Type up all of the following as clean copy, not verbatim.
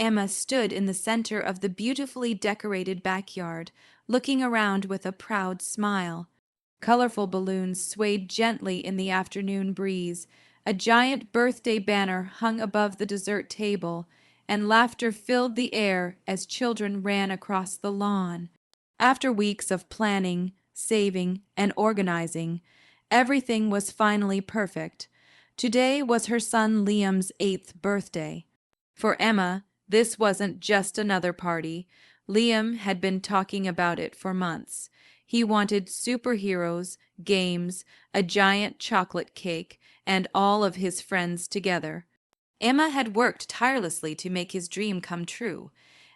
Emma stood in the center of the beautifully decorated backyard, looking around with a proud smile. Colorful balloons swayed gently in the afternoon breeze. A giant birthday banner hung above the dessert table, and laughter filled the air as children ran across the lawn. After weeks of planning, saving, and organizing, everything was finally perfect. Today was her son Liam's 8th birthday. For Emma, this wasn't just another party. Liam had been talking about it for months. He wanted superheroes, games, a giant chocolate cake, and all of his friends together. Emma had worked tirelessly to make his dream come true.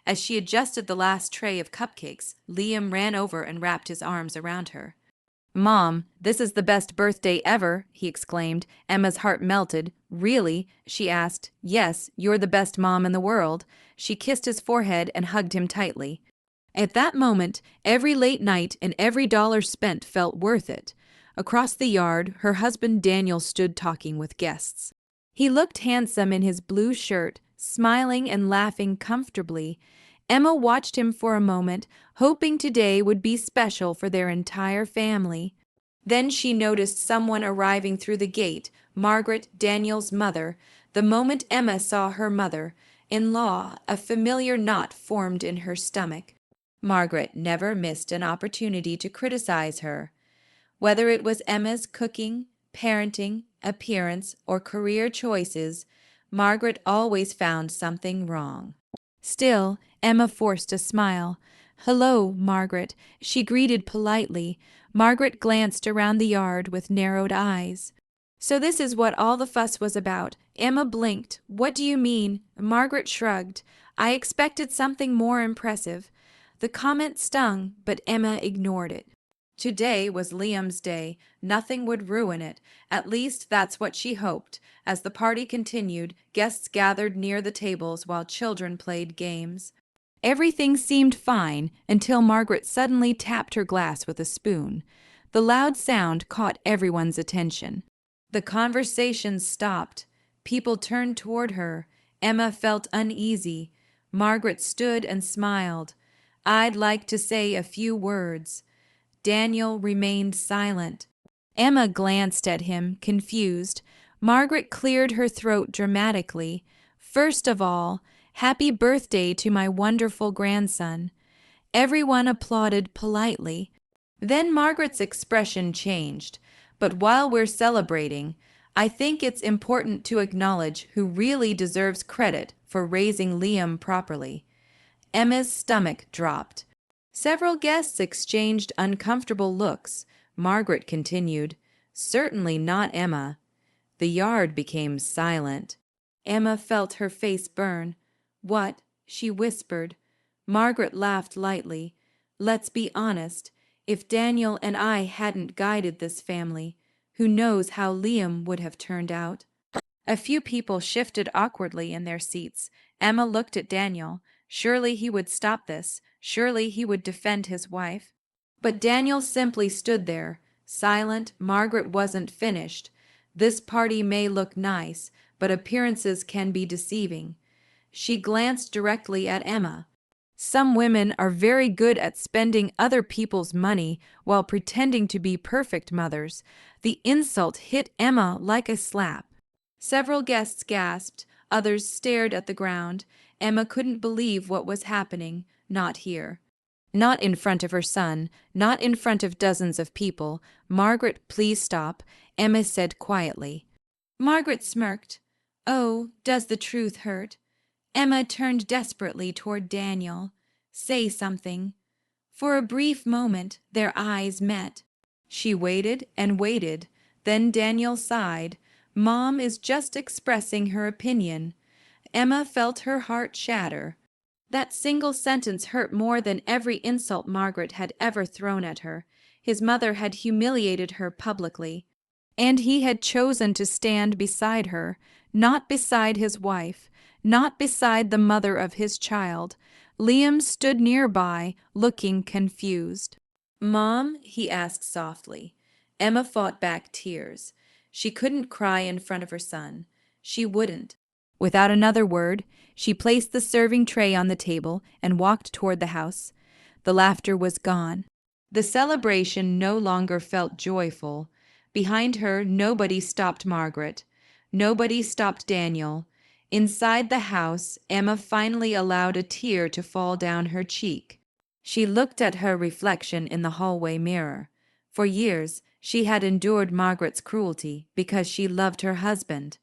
As she adjusted the last tray of cupcakes, Liam ran over and wrapped his arms around her. "Mom, this is the best birthday ever," he exclaimed. Emma's heart melted. "Really?" she asked. "Yes, you're the best mom in the world." She kissed his forehead and hugged him tightly. At that moment, every late night and every dollar spent felt worth it. Across the yard, her husband Daniel stood talking with guests. He looked handsome in his blue shirt, smiling and laughing comfortably. Emma watched him for a moment, hoping today would be special for their entire family. Then she noticed someone arriving through the gate, Margaret, Daniel's mother. The moment Emma saw her mother-in-law, a familiar knot formed in her stomach. Margaret never missed an opportunity to criticize her. Whether it was Emma's cooking, parenting, appearance, or career choices, Margaret always found something wrong. Still, Emma forced a smile. "Hello, Margaret," she greeted politely. Margaret glanced around the yard with narrowed eyes. "So this is what all the fuss was about." Emma blinked. "What do you mean?" Margaret shrugged. "I expected something more impressive." The comment stung, but Emma ignored it. Today was Liam's day. Nothing would ruin it. At least that's what she hoped. As the party continued, guests gathered near the tables while children played games. Everything seemed fine until Margaret suddenly tapped her glass with a spoon. The loud sound caught everyone's attention. The conversation stopped. People turned toward her. Emma felt uneasy. Margaret stood and smiled. "I'd like to say a few words." Daniel remained silent. Emma glanced at him, confused. Margaret cleared her throat dramatically. "First of all, happy birthday to my wonderful grandson." Everyone applauded politely. Then Margaret's expression changed. "But while we're celebrating, I think it's important to acknowledge who really deserves credit for raising Liam properly." Emma's stomach dropped. Several guests exchanged uncomfortable looks. Margaret continued, "Certainly not Emma." The yard became silent. Emma felt her face burn. "What?" she whispered. Margaret laughed lightly. "Let's be honest. If Daniel and I hadn't guided this family, who knows how Liam would have turned out?" A few people shifted awkwardly in their seats. Emma looked at Daniel. Surely he would stop this. Surely he would defend his wife. But Daniel simply stood there, silent. Margaret wasn't finished. This party may look nice, but appearances can be deceiving. She glanced directly at Emma. "Some women are very good at spending other people's money while pretending to be perfect mothers." The insult hit Emma like a slap. Several guests gasped, others stared at the ground. Emma couldn't believe what was happening, not here. Not in front of her son, not in front of dozens of people. "Margaret, please stop," Emma said quietly. Margaret smirked. "Oh, does the truth hurt?" Emma turned desperately toward Daniel. "Say something." For a brief moment, their eyes met. She waited and waited. Then Daniel sighed. "Mom is just expressing her opinion." Emma felt her heart shatter. That single sentence hurt more than every insult Margaret had ever thrown at her. His mother had humiliated her publicly, and he had chosen to stand beside her, not beside his wife, not beside the mother of his child. Liam stood nearby, looking confused. "Mom?" he asked softly. Emma fought back tears. She couldn't cry in front of her son. She wouldn't. Without another word, she placed the serving tray on the table and walked toward the house. The laughter was gone. The celebration no longer felt joyful. Behind her, nobody stopped Margaret. Nobody stopped Daniel. Inside the house, Emma finally allowed a tear to fall down her cheek. She looked at her reflection in the hallway mirror. For years, she had endured Margaret's cruelty because she loved her husband.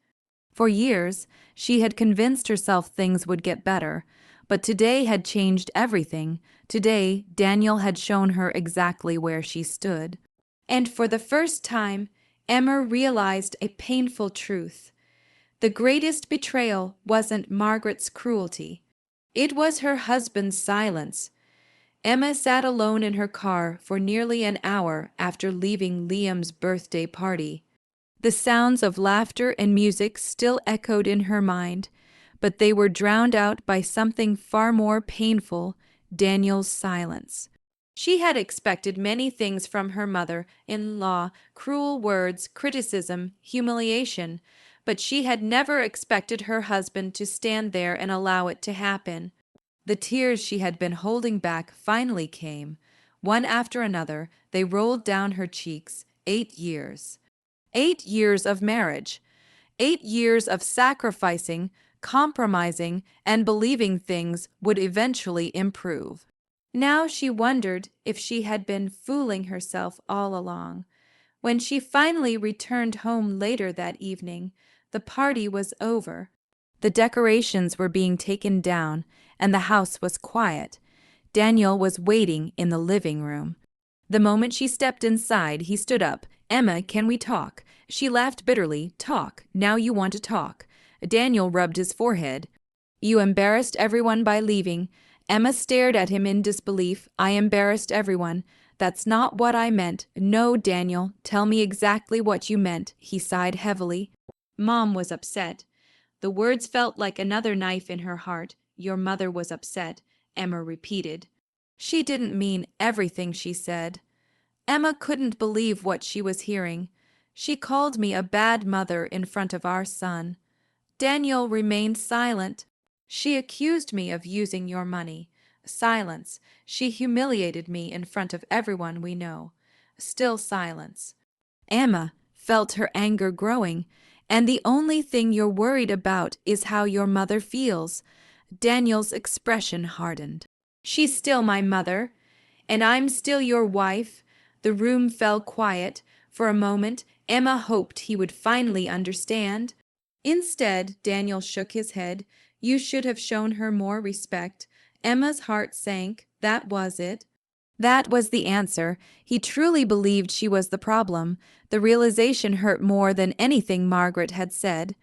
For years, she had convinced herself things would get better, but today had changed everything. Today, Daniel had shown her exactly where she stood. And for the first time, Emma realized a painful truth. The greatest betrayal wasn't Margaret's cruelty. It was her husband's silence. Emma sat alone in her car for nearly an hour after leaving Liam's birthday party. The sounds of laughter and music still echoed in her mind, but they were drowned out by something far more painful, Daniel's silence. She had expected many things from her mother-in-law, cruel words, criticism, humiliation, but she had never expected her husband to stand there and allow it to happen. The tears she had been holding back finally came. One after another, they rolled down her cheeks. 8 years. 8 years of marriage. 8 years of sacrificing, compromising, and believing things would eventually improve. Now she wondered if she had been fooling herself all along. When she finally returned home later that evening, the party was over. The decorations were being taken down, and the house was quiet. Daniel was waiting in the living room. The moment she stepped inside, he stood up. "Emma, can we talk?" She laughed bitterly. "Talk. Now you want to talk." Daniel rubbed his forehead. "You embarrassed everyone by leaving." Emma stared at him in disbelief. "I embarrassed everyone. That's not what I meant." "No, Daniel, tell me exactly what you meant." He sighed heavily. Mom was upset. The words felt like another knife in her heart. "Your mother was upset," Emma repeated. "She didn't mean everything she said." Emma couldn't believe what she was hearing. "She called me a bad mother in front of our son." Daniel remained silent. "She accused me of using your money." Silence. "She humiliated me in front of everyone we know." Still silence. Emma felt her anger growing. "And the only thing you're worried about is how your mother feels." Daniel's expression hardened. "She's still my mother, and I'm still your wife." The room fell quiet. For a moment, Emma hoped he would finally understand. Instead, Daniel shook his head. "You should have shown her more respect." Emma's heart sank. That was it. That was the answer. He truly believed she was the problem. The realization hurt more than anything Margaret had said.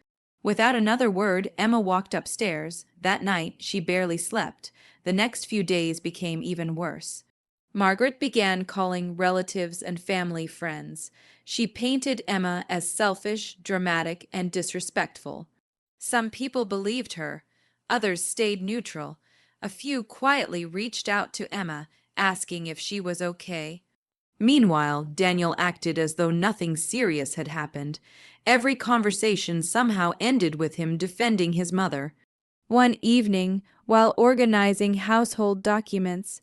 Without another word, Emma walked upstairs. That night, she barely slept. The next few days became even worse. Margaret began calling relatives and family friends. She painted Emma as selfish, dramatic, and disrespectful. Some people believed her. Others stayed neutral. A few quietly reached out to Emma, asking if she was okay. Meanwhile, Daniel acted as though nothing serious had happened. Every conversation somehow ended with him defending his mother. One evening, while organizing household documents,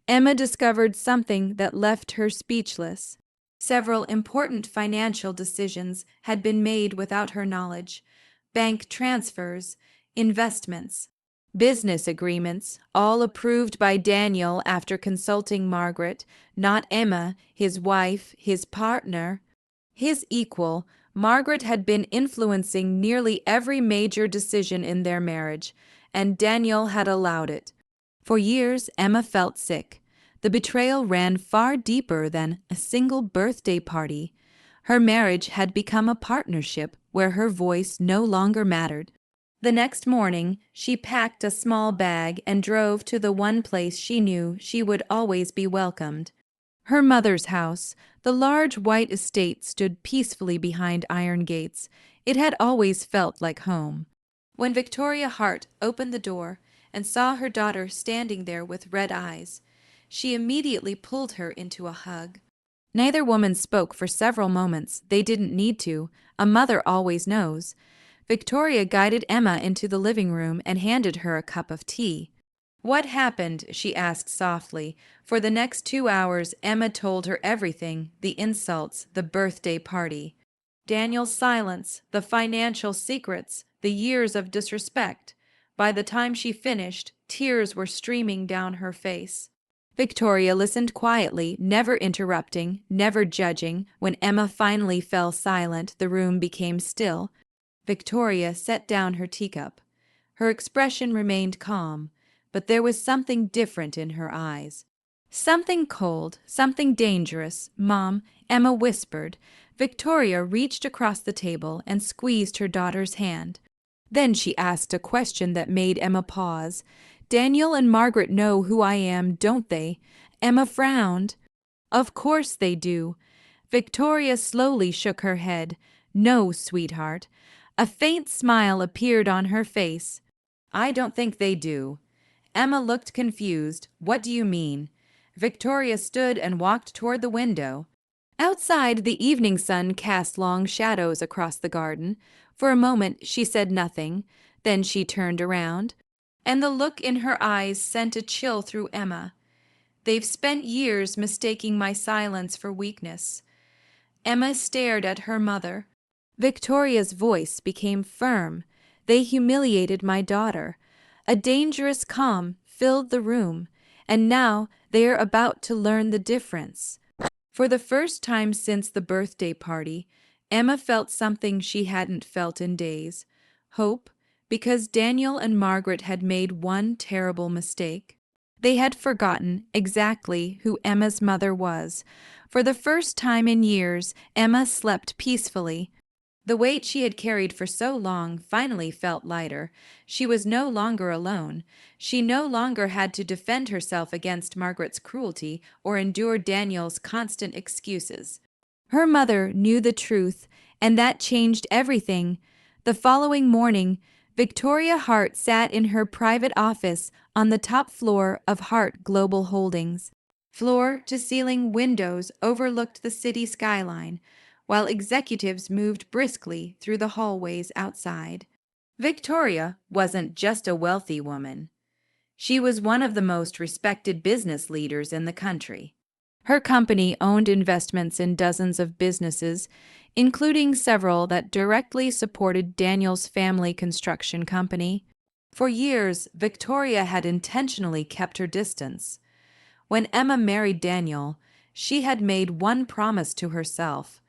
Emma discovered something that left her speechless. Several important financial decisions had been made without her knowledge. Bank transfers, investments, business agreements, all approved by Daniel after consulting Margaret, not Emma, his wife, his partner, his equal. Margaret had been influencing nearly every major decision in their marriage, and Daniel had allowed it. For years, Emma felt sick. The betrayal ran far deeper than a single birthday party. Her marriage had become a partnership where her voice no longer mattered. The next morning, she packed a small bag and drove to the one place she knew she would always be welcomed. Her mother's house. The large white estate stood peacefully behind iron gates. It had always felt like home. When Victoria Hart opened the door and saw her daughter standing there with red eyes, she immediately pulled her into a hug. Neither woman spoke for several moments. They didn't need to. A mother always knows. Victoria guided Emma into the living room and handed her a cup of tea. "What happened?" she asked softly. For the next 2 hours, Emma told her everything: the insults, the birthday party, Daniel's silence, the financial secrets, the years of disrespect. By the time she finished, tears were streaming down her face. Victoria listened quietly, never interrupting, never judging. When Emma finally fell silent, the room became still. Victoria set down her teacup. Her expression remained calm, but there was something different in her eyes. Something cold, something dangerous. "Mom," Emma whispered. Victoria reached across the table and squeezed her daughter's hand. Then she asked a question that made Emma pause. "Daniel and Margaret know who I am, don't they?" Emma frowned. "Of course they do." Victoria slowly shook her head. "No, sweetheart." A faint smile appeared on her face. "I don't think they do." Emma looked confused. "What do you mean?" Victoria stood and walked toward the window. Outside, the evening sun cast long shadows across the garden. For a moment she said nothing. Then she turned around, and the look in her eyes sent a chill through Emma. "They've spent years mistaking my silence for weakness." Emma stared at her mother. Victoria's voice became firm. "They humiliated my daughter." A dangerous calm filled the room, and now they are about to learn the difference. For the first time since the birthday party, Emma felt something she hadn't felt in days: hope, because Daniel and Margaret had made one terrible mistake. They had forgotten exactly who Emma's mother was. For the first time in years, Emma slept peacefully. The weight she had carried for so long finally felt lighter. She was no longer alone. She no longer had to defend herself against Margaret's cruelty or endure Daniel's constant excuses. Her mother knew the truth, and that changed everything. The following morning, Victoria Hart sat in her private office on the top floor of Hart Global Holdings. Floor-to-ceiling windows overlooked the city skyline, while executives moved briskly through the hallways outside. Victoria wasn't just a wealthy woman. She was one of the most respected business leaders in the country. Her company owned investments in dozens of businesses, including several that directly supported Daniel's family construction company. For years, Victoria had intentionally kept her distance. When Emma married Daniel, she had made one promise to herself: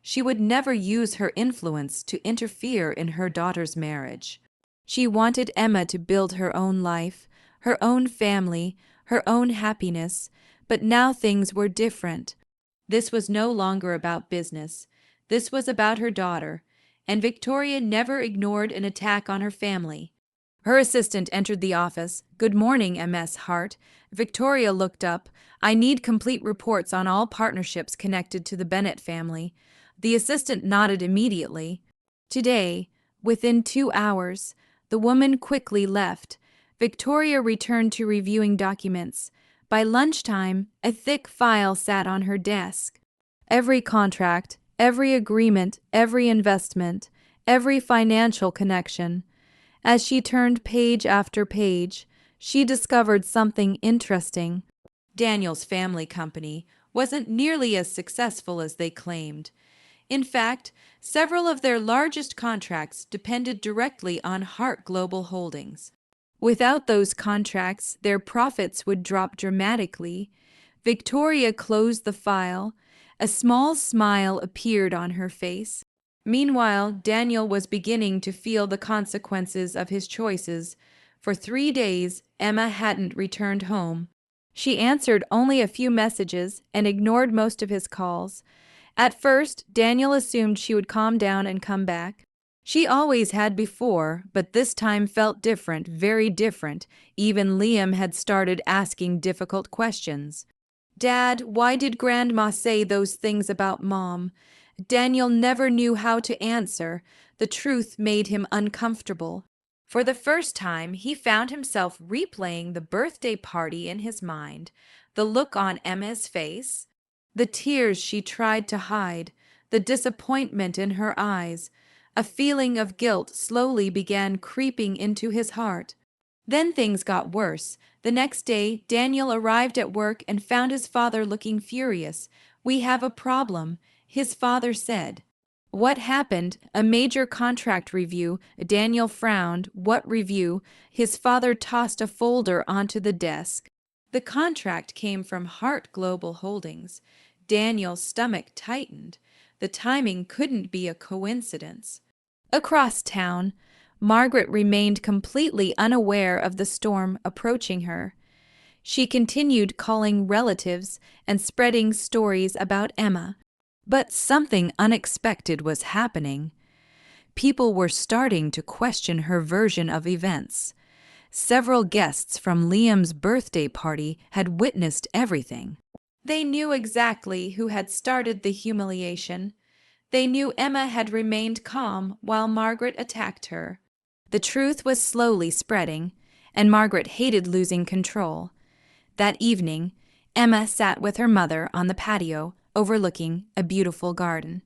she would never use her influence to interfere in her daughter's marriage. She wanted Emma to build her own life, her own family, her own happiness, but now things were different. This was no longer about business. This was about her daughter, and Victoria never ignored an attack on her family. Her assistant entered the office. "Good morning, MS Hart." Victoria looked up. "I need complete reports on all partnerships connected to the Bennett family." The assistant nodded immediately. Today, within 2 hours, the woman quickly left. Victoria returned to reviewing documents. By lunchtime, a thick file sat on her desk. Every contract, every agreement, every investment, every financial connection. As she turned page after page, she discovered something interesting. Daniel's family company wasn't nearly as successful as they claimed. In fact, several of their largest contracts depended directly on Hart Global Holdings. Without those contracts, their profits would drop dramatically. Victoria closed the file. A small smile appeared on her face. Meanwhile, Daniel was beginning to feel the consequences of his choices. For 3 days, Emma hadn't returned home. She answered only a few messages and ignored most of his calls. At first, Daniel assumed she would calm down and come back. She always had before, but this time felt different, very different. Even Liam had started asking difficult questions. "Dad, why did Grandma say those things about Mom?" Daniel never knew how to answer. The truth made him uncomfortable. For the first time, he found himself replaying the birthday party in his mind, the look on Emma's face, the tears she tried to hide, the disappointment in her eyes. A feeling of guilt slowly began creeping into his heart. Then things got worse. The next day, Daniel arrived at work and found his father looking furious. "We have a problem," his father said. "What happened?" "A major contract review." Daniel frowned. "What review?" His father tossed a folder onto the desk. The contract came from Hart Global Holdings. Daniel's stomach tightened. The timing couldn't be a coincidence. Across town, Margaret remained completely unaware of the storm approaching her. She continued calling relatives and spreading stories about Emma. But something unexpected was happening. People were starting to question her version of events. Several guests from Liam's birthday party had witnessed everything. They knew exactly who had started the humiliation. They knew Emma had remained calm while Margaret attacked her. The truth was slowly spreading, and Margaret hated losing control. That evening, Emma sat with her mother on the patio, overlooking a beautiful garden.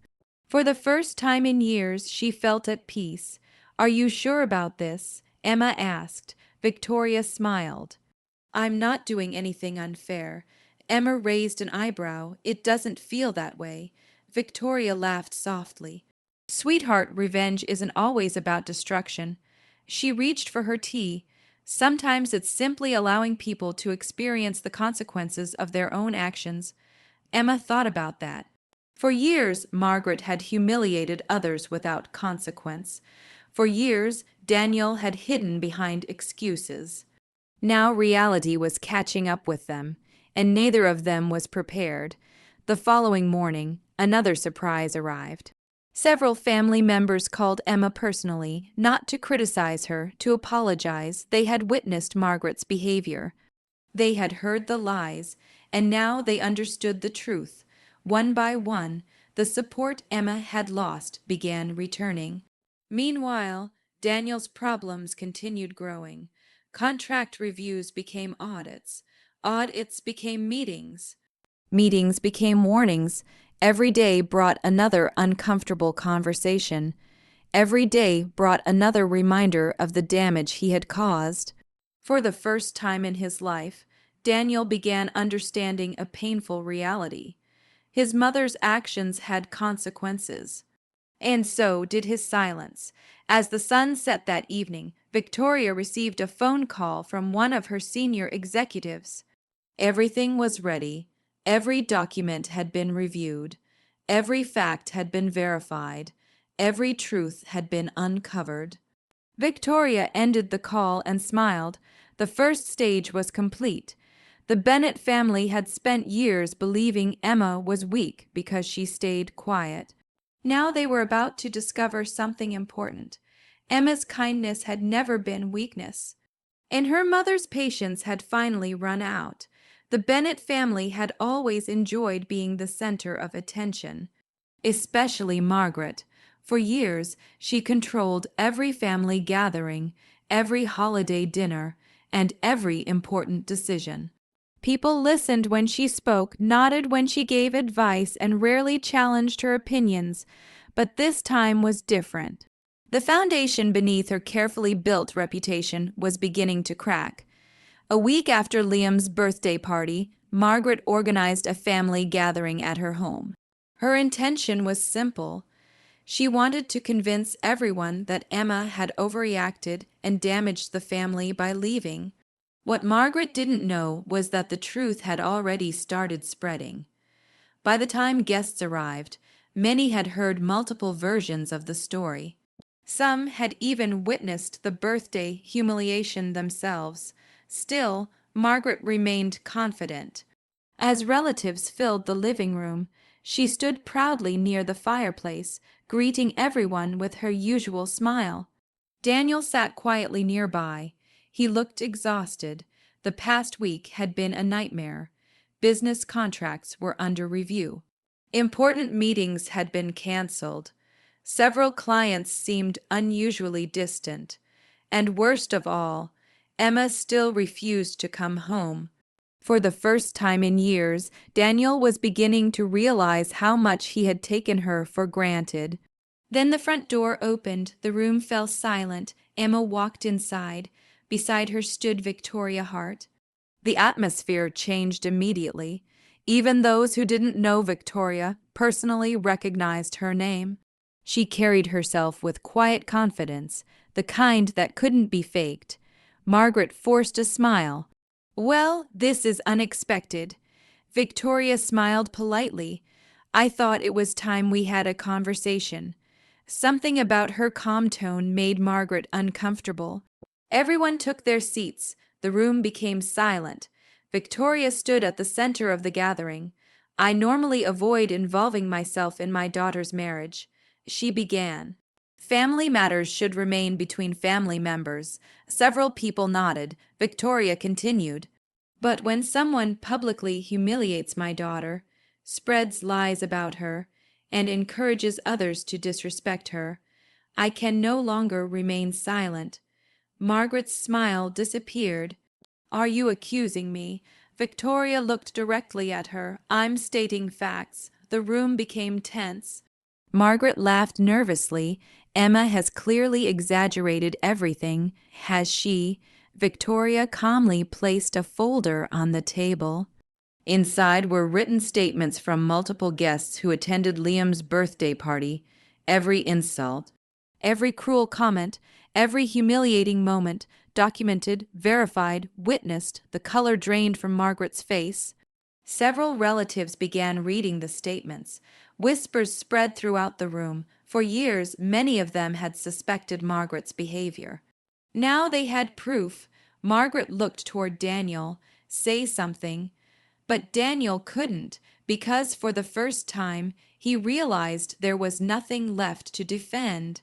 For the first time in years, she felt at peace. "Are you sure about this?" Emma asked. Victoria smiled. "I'm not doing anything unfair." Emma raised an eyebrow. "It doesn't feel that way." Victoria laughed softly. "Sweetheart, revenge isn't always about destruction." She reached for her tea. "Sometimes it's simply allowing people to experience the consequences of their own actions." Emma thought about that. For years, Margaret had humiliated others without consequence. For years, Daniel had hidden behind excuses. Now reality was catching up with them, and neither of them was prepared. The following morning, another surprise arrived. Several family members called Emma personally, not to criticize her, to apologize. They had witnessed Margaret's behavior. They had heard the lies, and now they understood the truth. One by one, the support Emma had lost began returning. Meanwhile, Daniel's problems continued growing. Contract reviews became audits. Audits became meetings. Meetings became warnings. Every day brought another uncomfortable conversation. Every day brought another reminder of the damage he had caused. For the first time in his life, Daniel began understanding a painful reality. His mother's actions had consequences. And so did his silence. As the sun set that evening, Victoria received a phone call from one of her senior executives. Everything was ready. Every document had been reviewed. Every fact had been verified. Every truth had been uncovered. Victoria ended the call and smiled. The first stage was complete. The Bennett family had spent years believing Emma was weak because she stayed quiet. Now they were about to discover something important. Emma's kindness had never been weakness, and her mother's patience had finally run out. The Bennett family had always enjoyed being the center of attention, especially Margaret. For years, she controlled every family gathering, every holiday dinner, and every important decision. People listened when she spoke, nodded when she gave advice, and rarely challenged her opinions. But this time was different. The foundation beneath her carefully built reputation was beginning to crack. A week after Liam's birthday party, Margaret organized a family gathering at her home. Her intention was simple. She wanted to convince everyone that Emma had overreacted and damaged the family by leaving. What Margaret didn't know was that the truth had already started spreading. By the time guests arrived, many had heard multiple versions of the story. Some had even witnessed the birthday humiliation themselves. Still, Margaret remained confident. As relatives filled the living room, she stood proudly near the fireplace, greeting everyone with her usual smile. Daniel sat quietly nearby. He looked exhausted. The past week had been a nightmare. Business contracts were under review. Important meetings had been canceled. Several clients seemed unusually distant. And worst of all, Emma still refused to come home. For the first time in years, Daniel was beginning to realize how much he had taken her for granted. Then the front door opened, the room fell silent. Emma walked inside. Beside her stood Victoria Hart. The atmosphere changed immediately. Even those who didn't know Victoria personally recognized her name. She carried herself with quiet confidence, the kind that couldn't be faked. Margaret forced a smile. "Well, this is unexpected." Victoria smiled politely. "I thought it was time we had a conversation." Something about her calm tone made Margaret uncomfortable. Everyone took their seats. The room became silent. Victoria stood at the center of the gathering. "I normally avoid involving myself in my daughter's marriage," she began. "Family matters should remain between family members." Several people nodded. Victoria continued. "But when someone publicly humiliates my daughter, spreads lies about her, and encourages others to disrespect her, I can no longer remain silent." Margaret's smile disappeared. "Are you accusing me?" Victoria looked directly at her. "I'm stating facts." The room became tense. Margaret laughed nervously. "Emma has clearly exaggerated everything, has she?" Victoria calmly placed a folder on the table. Inside were written statements from multiple guests who attended Liam's birthday party. Every insult, every cruel comment, every humiliating moment, documented, verified, witnessed. The color drained from Margaret's face. Several relatives began reading the statements. Whispers spread throughout the room. For years, many of them had suspected Margaret's behavior. Now they had proof. Margaret looked toward Daniel. "Say something." But Daniel couldn't, because for the first time he realized there was nothing left to defend.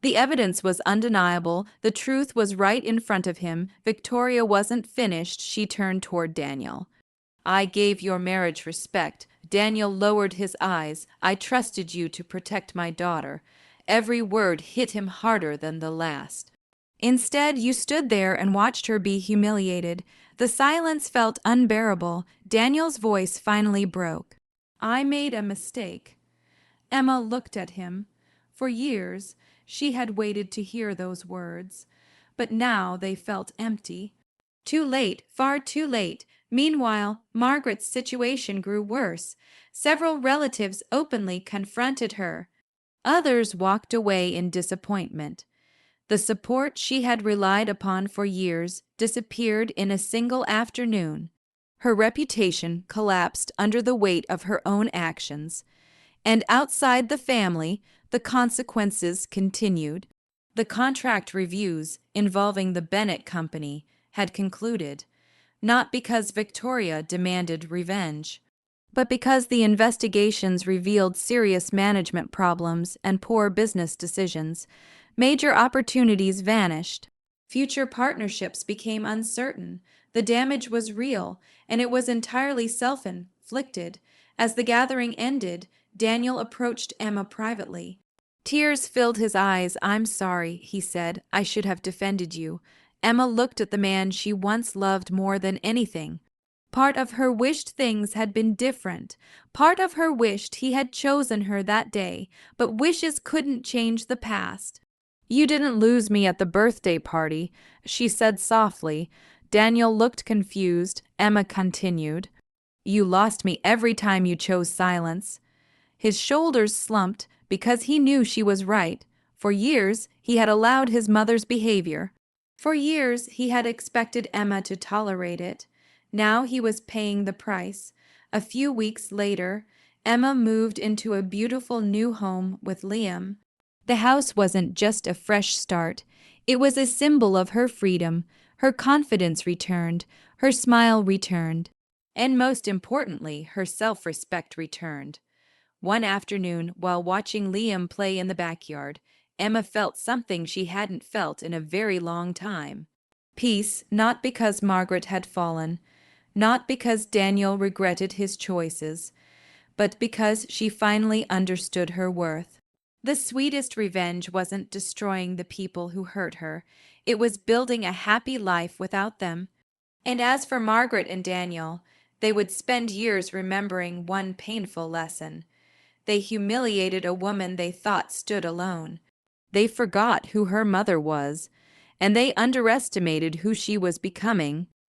The evidence was undeniable. The truth was right in front of him. Victoria wasn't finished. She turned toward Daniel. "I gave your marriage respect." Daniel lowered his eyes. "I trusted you to protect my daughter." Every word hit him harder than the last. "Instead, you stood there and watched her be humiliated." The silence felt unbearable. Daniel's voice finally broke. "I made a mistake." Emma looked at him. For years, she had waited to hear those words, but now they felt empty. Too late, far too late. Meanwhile, Margaret's situation grew worse. Several relatives openly confronted her. Others walked away in disappointment. The support she had relied upon for years disappeared in a single afternoon. Her reputation collapsed under the weight of her own actions. And outside the family, the consequences continued. The contract reviews involving the Bennett Company had concluded, not because Victoria demanded revenge, but because the investigations revealed serious management problems and poor business decisions. Major opportunities vanished. Future partnerships became uncertain. The damage was real, and it was entirely self-inflicted. As the gathering ended, Daniel approached Emma privately. Tears filled his eyes. "I'm sorry," he said. "I should have defended you." Emma looked at the man she once loved more than anything. Part of her wished things had been different. Part of her wished he had chosen her that day, but wishes couldn't change the past. "You didn't lose me at the birthday party," she said softly. Daniel looked confused. Emma continued, "You lost me every time you chose silence." His shoulders slumped because he knew she was right. For years, he had allowed his mother's behavior. For years, he had expected Emma to tolerate it. Now he was paying the price. A few weeks later, Emma moved into a beautiful new home with Liam. The house wasn't just a fresh start. It was a symbol of her freedom. Her confidence returned. Her smile returned. And most importantly, her self-respect returned. One afternoon, while watching Liam play in the backyard, Emma felt something she hadn't felt in a very long time. Peace, not because Margaret had fallen, not because Daniel regretted his choices, but because she finally understood her worth. The sweetest revenge wasn't destroying the people who hurt her. It was building a happy life without them. And as for Margaret and Daniel, they would spend years remembering one painful lesson. They humiliated a woman they thought stood alone. They forgot who her mother was, and they underestimated who she was becoming.